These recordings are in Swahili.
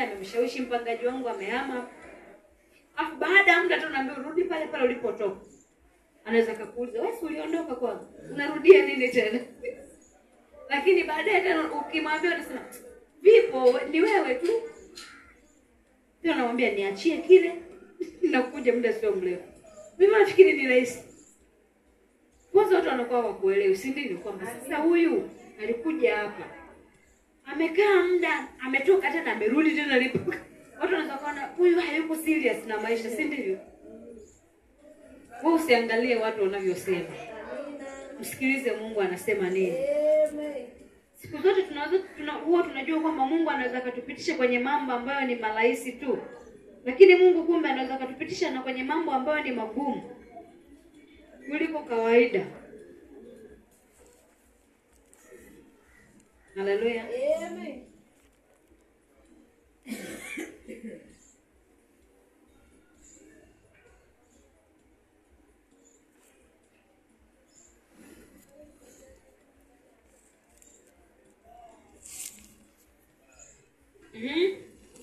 Amemshawishi mpangaji wangu amehama. Afu baada ya muda tu naambia urudi pale pale ulipotoka. Anaweza kukuuliza, "Wewe uliondoka kwangu. Unarudia nini tena?" Lakini baadaye tena ukimwambia unasema, "Vipo ni wewe tu." Tena namwambia niachie kile nakuja muda sio mrefu. Mimi nafikiri ni rahisi. Kwanza watu wanakuwa wakuelewi, si ndivyo kwamba sasa huyu alikuja hapa. Amekaa muda, ametoka tena amerudi tena alipo. Watu wanaweza kuona huyu hayuko serious na maisha, si ndivyo? Wewe usiangalie watu wanavyosema. Msikilize Mungu anasema nini. Siku zote tunajua kwamba Mungu anaweza kutupitisha kwenye mambo ambayo ni marahisi tu. Lakini Mungu kumbe anaweza kutupitisha na kwenye mambo ambayo ni magumu kuliko kawaida. Haleluya. Amen.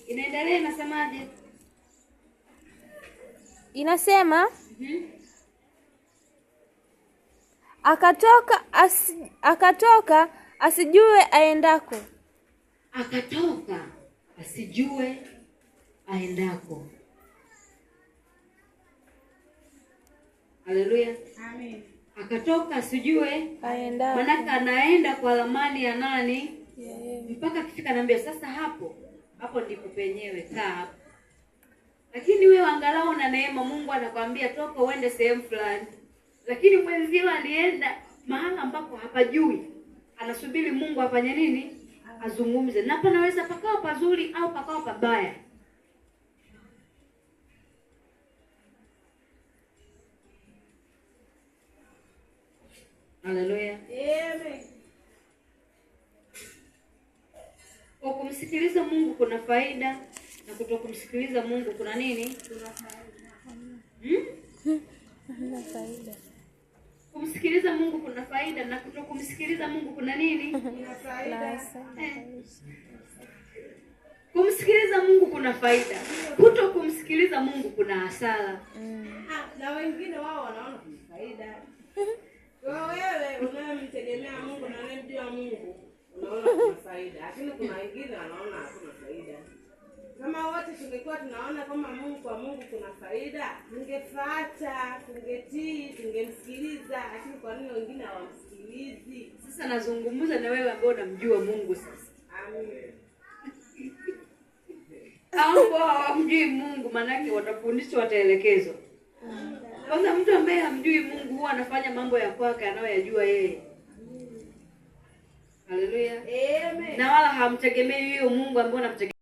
Inaendelea inasemaje? Inasema akatoka asijue aendako. Akatoka asijue aendako. Haleluya. Amen. Akatoka asijue aendako. Maana anaenda kwa ramani ya nani? Mpaka kifika naambia sasa hapo ndipo penyewe kaa hapo. Lakini wewe angalau na neema, Mungu anakuambia toka uende sehemu fulani. Lakini mwenzio alienda mahali ambapo hapajui. Anasubiri Mungu afanye nini? Azungumze. Na hapa naweza pakao pazuri au pakao pabaya. Haleluya. Amen. Kwa kumsikiliza Mungu kuna faida na kutokumsikiliza Mungu kuna nini? Kuna faida. Kuna faida. Kumsikiliza Mungu kuna faida na kutokumsikiliza Mungu kuna nini? Kuna faida. Kumsikiliza Mungu kuna faida. Kutokumsikiliza Mungu kuna hasara. Na wengine wao wanaona kuna faida. Wewe unamtegemea Mungu na unamjua Mungu, unaona kuna faida. Lakini kuna wengine wanaona hakuna faida. Kama wote tungekuwa tunaona kama kwa Mungu kuna faida, tungefuata, tungetii, tungemsikiliza. Lakini kwa nini wengine hawamsikilizi? Sasa nazungumza na wewe ambao unamjua Mungu sasa. Amen. Ambao hawamjui Mungu manake watafundishwa, wataelekezwa. Kwanza mtu ambaye hamjui Mungu huwa anafanya mambo ya kwake anayoyajua yeye. Haleluya. Amen. Na wala hamtegemei huyo Mungu ambaye unamtegemea.